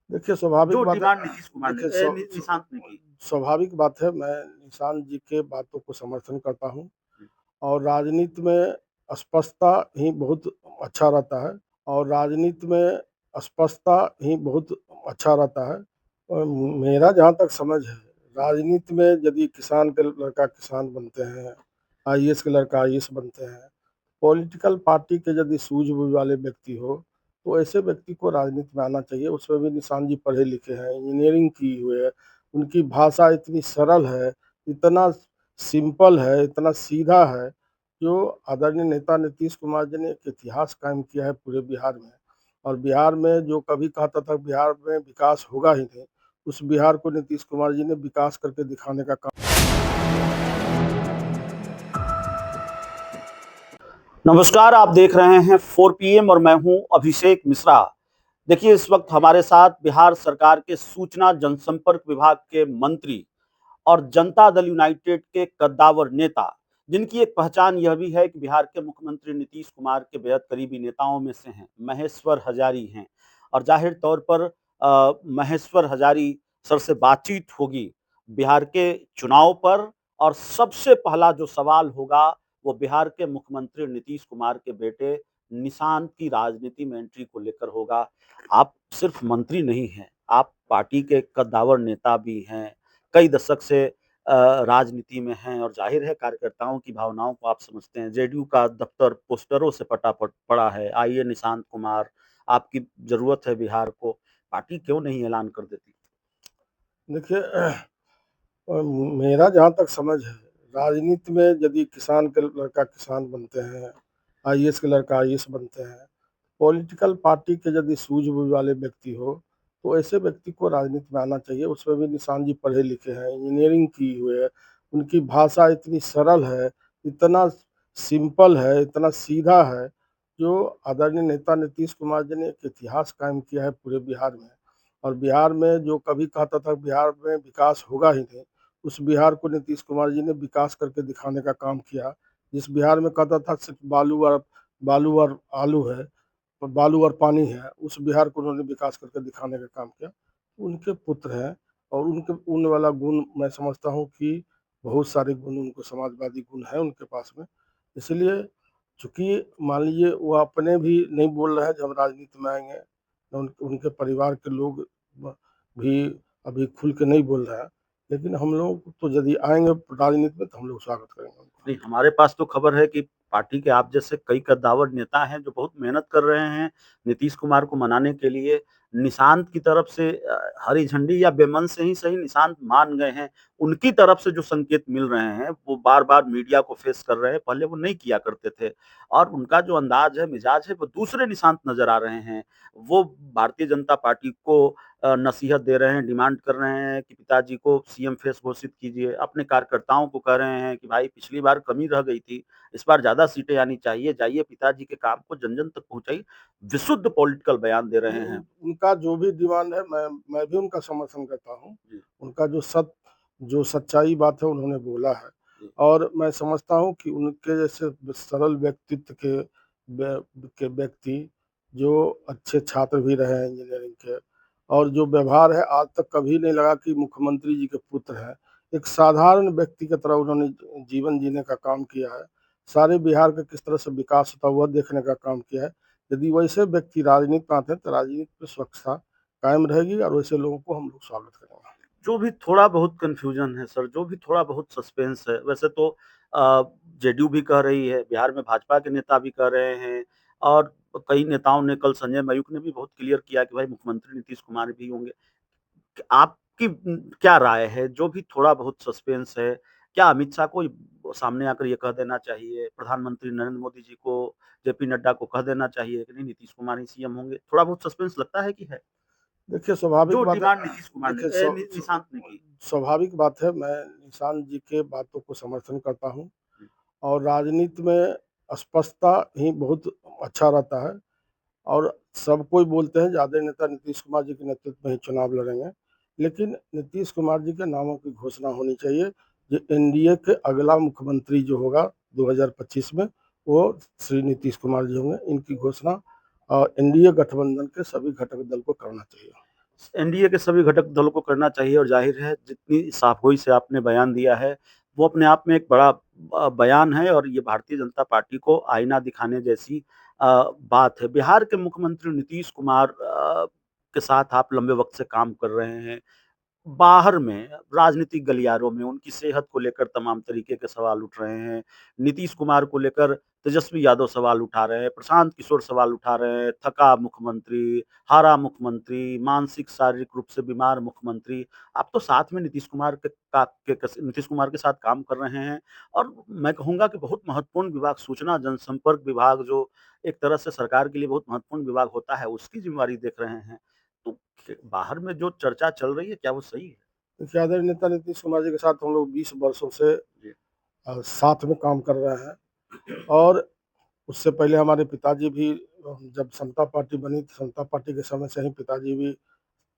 देखिए स्वाभाविक जो बात है। डिमांड नीतीश कुमार ने देखिए निशांत ने की। स्वाभाविक बात है, मैं निशांत जी के बातों को समर्थन करता हूँ और राजनीति में स्पष्टता ही बहुत अच्छा रहता है और राजनीति में स्पष्टता ही बहुत अच्छा रहता है। और मेरा जहाँ तक समझ है, राजनीति में यदि किसान के लड़का किसान बनते हैं, आईएएस के लड़का आईएएस बनते हैं, पॉलिटिकल पार्टी के यदि सूझबूझ वाले व्यक्ति हो, तो ऐसे व्यक्ति को राजनीति में आना चाहिए। उसमें भी निशांत जी पढ़े लिखे हैं, इंजीनियरिंग की हुए है, उनकी भाषा इतनी सरल है, इतना सिंपल है, इतना सीधा है, जो आदरणीय नेता नीतीश कुमार जी ने एक इतिहास कायम किया है पूरे बिहार में। और बिहार में जो कभी कहता था बिहार में विकास होगा ही नहीं, उस बिहार को नीतीश कुमार जी ने विकास करके दिखाने का काम। नमस्कार, आप देख रहे हैं 4 PM और मैं हूं अभिषेक मिश्रा। देखिए, इस वक्त हमारे साथ बिहार सरकार के सूचना जनसंपर्क विभाग के मंत्री और जनता दल यूनाइटेड के कद्दावर नेता, जिनकी एक पहचान यह भी है कि बिहार के मुख्यमंत्री नीतीश कुमार के बेहद करीबी नेताओं में से हैं, महेश्वर हजारी हैं। और जाहिर तौर पर महेश्वर हजारी सर से बातचीत होगी बिहार के चुनाव पर, और सबसे पहला जो सवाल होगा वो बिहार के मुख्यमंत्री नीतीश कुमार के बेटे निशांत की राजनीति में एंट्री को लेकर होगा। आप सिर्फ मंत्री नहीं हैं, आप पार्टी के कद्दावर नेता भी हैं, कई दशक से राजनीति में हैं, और जाहिर है कार्यकर्ताओं की भावनाओं को आप समझते हैं। जेडीयू का दफ्तर पोस्टरों से पड़ा है, आइए निशांत कुमार, आपकी जरूरत है बिहार को। पार्टी क्यों नहीं ऐलान कर देती? देखिए मेरा जहाँ तक समझ है, राजनीति में यदि किसान के लड़का किसान बनते हैं, आईएएस के लड़का आईएएस बनते हैं, पॉलिटिकल पार्टी के यदि सूझबूझ वाले व्यक्ति हो, तो ऐसे व्यक्ति को राजनीति में आना चाहिए। उसमें भी निशांत जी पढ़े लिखे हैं, इंजीनियरिंग की हुए है, उनकी भाषा इतनी सरल है, इतना सिंपल है, इतना सीधा है, जो आदरणीय नेता नीतीश कुमार जी ने एक इतिहास कायम किया है पूरे बिहार में। और बिहार में जो कभी कहता था बिहार में विकास होगा ही नहीं, उस बिहार को नीतीश कुमार जी ने विकास करके दिखाने का काम किया। जिस बिहार में कहता था सिर्फ बालू और आलू है, तो बालू और पानी है, उस बिहार को उन्होंने विकास करके दिखाने का काम किया। उनके पुत्र हैं और उनके उन वाला गुण मैं समझता हूँ कि बहुत सारे गुण, उनको समाजवादी गुण है उनके पास में। इसलिए चूंकि मान लीजिए वो अपने भी नहीं बोल रहे हैं जब राजनीति में आएंगे, उनके परिवार के लोग भी अभी खुल के नहीं बोल रहे हैं, लेकिन हम लोग तो यदि आएंगे राजनीति में तो हम लोग स्वागत करेंगे उनका। नहीं, हमारे पास तो खबर है कि पार्टी के आप जैसे कई कद्दावर नेता हैं जो बहुत मेहनत कर रहे हैं नीतीश कुमार को मनाने के लिए। निशांत की तरफ से हरी झंडी या बेमन से ही सही, निशांत मान गए हैं। उनकी तरफ से जो संकेत मिल रहे हैं वो बार-बार मीडिया को फेस कर रहे हैं, पहले वो नहीं किया करते थे। और उनका जो अंदाज है, मिजाज है, वो दूसरे निशांत नज़र आ रहे हैं। वो भारतीय जनता पार्टी को नसीहत दे रहे हैं, डिमांड कर रहे हैं कि पिताजी को सीएम फेस घोषित कीजिए। अपने कार्यकर्ताओं को कह रहे हैं कि भाई पिछली बार कमी रह गई थी, इस बार ज़्यादा सीटें आनी चाहिए, जाइए पिताजी के काम को जन-जन तक पहुँचाइए। विशुद्ध पॉलिटिकल बयान दे रहे हैं। उनका जो भी डिमांड है, मैं भी उनका समर्थन करता हूँ। जी, उनका जो सच्चाई बात है उन्होंने बोला है। जी। और मैं समझता हूँ कि उनके जैसे सरल व्यक्तित्व के व्यक्ति, जो अच्छे छात्र भी रहे हैं इंजीनियरिंग के, और जो व्यवहार है आज तक कभी नहीं लगा कि मुख्यमंत्री जी के पुत्र हैं। एक साधारण व्यक्ति की तरह उन्होंने जीवन जीने का काम किया है। सारे बिहार का किस तरह से विकास होता है वह देखने का काम किया है। यदि वैसे व्यक्ति राजनीति में आते हैं तो राजनीति में स्वच्छता कायम रहेगी और वैसे लोगों को हम लोग स्वागत करेंगे। जो भी थोड़ा बहुत कन्फ्यूजन है सर, जो भी थोड़ा बहुत सस्पेंस है, वैसे तो अ, जेडीयू भी कह रही है, बिहार में भाजपा के नेता भी कह रहे हैं, और कई नेताओं ने, कल संजय मयूख ने भी बहुत क्लियर किया कि भाई मुख्यमंत्री नीतीश कुमार भी होंगे। आपकी क्या राय है? जो भी थोड़ा बहुत सस्पेंस है, क्या अमित शाह को सामने आकर ये कह देना चाहिए, प्रधानमंत्री नरेंद्र मोदी जी को, जेपी नड्डा को कह देना चाहिए कि नहीं नीतीश कुमार ही सीएम होंगे? थोड़ा बहुत सस्पेंस लगता है कि है? देखिए स्वाभाविक जो बात है। डिमांड नीतीश कुमार देखिए ने निशांत ने की। स्वाभाविक बात है, मैं निशांत जी के बातों को समर्थन करता हूँ और राजनीति में स्पष्टता ही बहुत अच्छा रहता है। और सब कोई बोलते हैं ज़्यादा नेता नीतीश कुमार जी के नेतृत्व में ही चुनाव लड़ेंगे, लेकिन नीतीश कुमार जी के नामों की घोषणा होनी चाहिए। जो एनडीए के अगला मुख्यमंत्री जो होगा 2025 में, वो श्री नीतीश कुमार जी होंगे। इनकी घोषणा एनडीए गठबंधन के सभी घटक दल को करना चाहिए। एनडीए के सभी घटक दलों को करना चाहिए और जाहिर है जितनी साफ़गोई से आपने बयान दिया है, वो अपने आप में एक बड़ा बयान है और ये भारतीय जनता पार्टी को आईना दिखाने जैसी बात है। बिहार के मुख्यमंत्री नीतीश कुमार के साथ आप लंबे वक़्त से काम कर रहे हैं। बाहर में, राजनीतिक गलियारों में उनकी सेहत को लेकर तमाम तरीके के सवाल उठ रहे हैं। नीतीश कुमार को लेकर तेजस्वी यादव सवाल उठा रहे हैं, प्रशांत किशोर सवाल उठा रहे हैं, थका मुख्यमंत्री, हारा मुख्यमंत्री, मानसिक शारीरिक रूप से बीमार मुख्यमंत्री। आप तो साथ में नीतीश कुमार के साथ काम कर रहे हैं और मैं कहूँगा कि बहुत महत्वपूर्ण विभाग सूचना जनसंपर्क विभाग जो एक तरह से सरकार के लिए बहुत महत्वपूर्ण विभाग होता है, उसकी ज़िम्मेवारी देख रहे हैं। तो बाहर में जो चर्चा चल रही है, क्या वो सही है? देखिए, आदरणीय नेता नीतीश कुमार जी के साथ हम लोग 20 वर्षों से जी। साथ में काम कर रहे हैं और उससे पहले हमारे पिताजी भी जब समता पार्टी बनी तो समता पार्टी के समय से ही पिताजी भी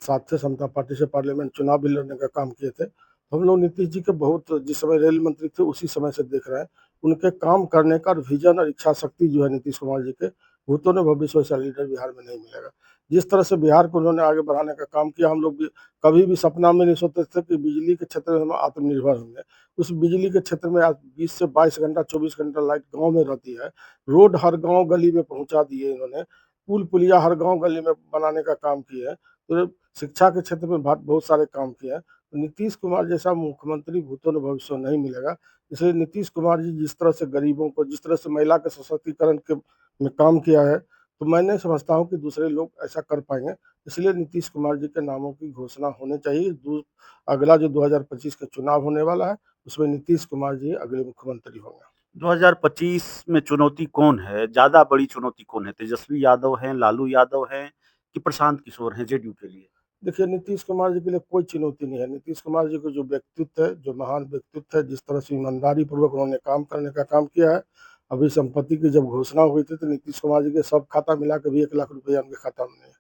साथ थे, समता पार्टी से पार्लियामेंट चुनाव भी लड़ने का काम किए थे। तो हम लोग नीतीश जी के बहुत जिस समय रेल मंत्री थे उसी समय से देख रहे हैं। उनके काम करने का और विज़न और इच्छा शक्ति जो है नीतीश कुमार जी के, भूतों ने भविष्य वैसा लीडर बिहार में नहीं मिलेगा। जिस तरह से बिहार को उन्होंने आगे बढ़ाने का काम किया, हम लोग भी कभी भी सपना में नहीं सोचते थे कि बिजली के क्षेत्र में हम आत्मनिर्भर होंगे। उस बिजली के क्षेत्र में आज 20 से 22 घंटा, 24 घंटा लाइट गाँव में रहती है। रोड हर गाँव गली में पहुँचा दिए इन्होंने। पुल-पुलिया हर गाँव गली में बनाने का काम किए हैं। तो शिक्षा के क्षेत्र में बहुत सारे काम किए हैं। तो नीतीश कुमार जैसा मुख्यमंत्री भूतों ने भविष्य में नहीं मिलेगा। इसलिए नीतीश कुमार जी जिस तरह से गरीबों को, जिस तरह से महिला के सशक्तिकरण के में काम किया है, तो मैं नहीं समझता हूँ कि दूसरे लोग ऐसा कर पाएँगे। इसलिए नीतीश कुमार जी के नामों की घोषणा होनी चाहिए। अगला जो 2025 का चुनाव होने वाला है, उसमें नीतीश कुमार जी अगले मुख्यमंत्री होंगे। 2025 में चुनौती कौन है? ज़्यादा बड़ी चुनौती कौन है? तेजस्वी यादव हैं, लालू यादव हैं कि प्रशांत किशोर हैं जेडीयू के लिए? देखिए, नीतीश कुमार जी के लिए कोई चुनौती नहीं है। नीतीश कुमार जी को जो व्यक्तित्व है, जो महान व्यक्तित्व है, जिस तरह से ईमानदारी पूर्वक उन्होंने काम करने का काम किया है। अभी संपत्ति की जब घोषणा हुई थी, तो नीतीश कुमार जी के सब खाता मिला के भी 1 लाख रुपया उनके खाता में नहीं है।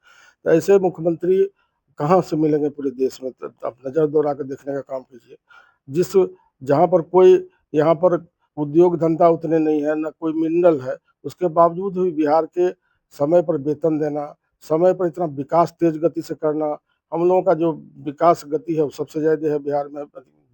तो ऐसे मुख्यमंत्री कहाँ से मिलेंगे पूरे देश में? तो आप नज़र दौड़ा के देखने का काम कीजिए। जिस जहाँ पर कोई यहाँ पर उद्योग धंधा उतने नहीं है, ना कोई मिनरल है, उसके बावजूद भी बिहार के समय पर वेतन देना, समय पर इतना विकास तेज़ गति से करना, हम लोगों का जो विकास गति है वो सबसे ज़्यादा है बिहार में,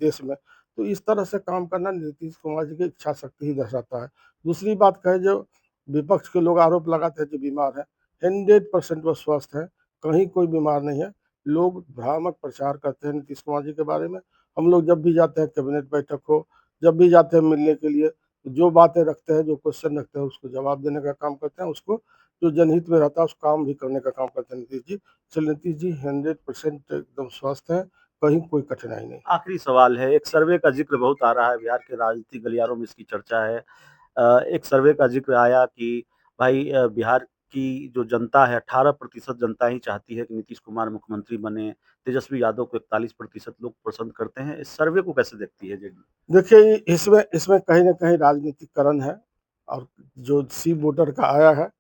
देश में। तो इस तरह से काम करना नीतीश कुमार जी की इच्छा शक्ति ही दर्शाता है। दूसरी बात कहें, जो विपक्ष के लोग आरोप लगाते हैं कि बीमार है, 100% वो स्वस्थ हैं, कहीं कोई बीमार नहीं है। लोग भ्रामक प्रचार करते हैं नीतीश कुमार जी के बारे में। हम लोग जब भी जाते हैं कैबिनेट बैठक हो, जब भी जाते हैं मिलने के लिए, तो जो बातें रखते हैं, जो क्वेश्चन रखते हैं उसको जवाब देने का काम करते हैं, उसको जो जनहित में रहता है उस काम भी करने का काम करते हैं नीतीश जी। चलिए, नीतीश जी 100% एकदम स्वस्थ हैं, कहीं कोई कठिनाई नहीं। आखिरी सवाल है, एक सर्वे का ज़िक्र बहुत आ रहा है, बिहार के राजनीतिक गलियारों में इसकी चर्चा है। एक सर्वे का ज़िक्र आया कि भाई बिहार की जो जनता है 18% जनता ही चाहती है कि नीतीश कुमार मुख्यमंत्री बने, तेजस्वी यादव को 41% लोग पसंद करते हैं। इस सर्वे को कैसे देखती है जेडीयू? देखिए, इसमें इसमें कहीं न कहीं राजनीतिकरण है और जो सी वोटर का आया है,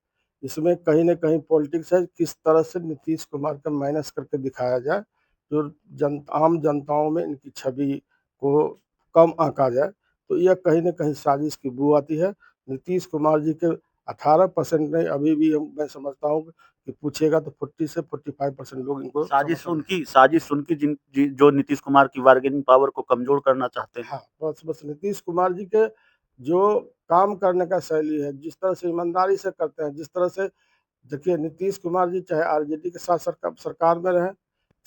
इसमें कहीं न कहीं पॉलिटिक्स है, किस तरह से नीतीश कुमार का माइनस करके दिखाया जाए, जो आम जनताओं में इनकी छवि को कम आँका जाए, तो यह कहीं न कहीं साजिश की बू आती है। नीतीश कुमार जी के 18% नहीं, अभी भी मैं समझता हूँ कि पूछिएगा तो 40 से 45% लोग इनको समर्थन। साजिश उनकी जो नीतीश कुमार की बार्गेनिंग पावर को कमज़ोर करना चाहते हैं। हाँ, बस नीतीश कुमार जी के जो काम करने का शैली है, जिस तरह से ईमानदारी से करते हैं, जिस तरह से देखिए, नीतीश कुमार जी चाहे आरजेडी के साथ सरकार में रहें,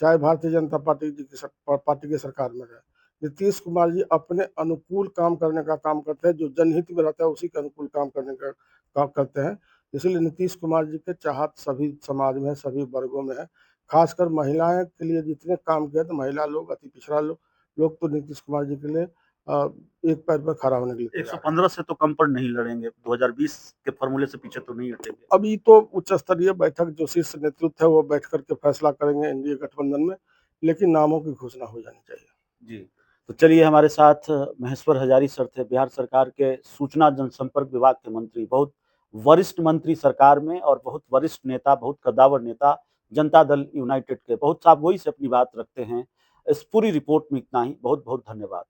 चाहे भारतीय जनता पार्टी जी की पार्टी की सरकार में रहें। नीतीश कुमार जी अपने अनुकूल काम करने का काम करते हैं, जो जनहित में रहता है उसी के अनुकूल काम करने का काम करते हैं। इसलिए नीतीश कुमार जी के चाहत सभी समाज में है, सभी वर्गों में है। खासकर महिलाएँ के लिए जितने काम किए, तो महिला लोग, अति पिछड़ा लोग तो नीतीश कुमार जी के लिए एक पैर पर खड़ा होने के लिए तैयार है। 115 से तो कम पर नहीं लड़ेंगे, 2020 के फ़ॉर्मूले से पीछे तो नहीं हटेंगे। अभी तो उच्च स्तरीय बैठक जो शीर्ष नेतृत्व है वो बैठ कर के फैसला करेंगे एनडीए गठबंधन में, लेकिन नामों की घोषणा हो जानी चाहिए। जी, तो चलिए हमारे साथ महेश्वर हजारी सर थे, बिहार सरकार के सूचना जनसंपर्क विभाग के मंत्री, बहुत वरिष्ठ मंत्री सरकार में और बहुत वरिष्ठ नेता, बहुत कद्दावर नेता, जनता दल यूनाइटेड के, बहुत साफ़गोई से अपनी बात रखते हैं। इस पूरी रिपोर्ट में इतना ही, बहुत-बहुत धन्यवाद।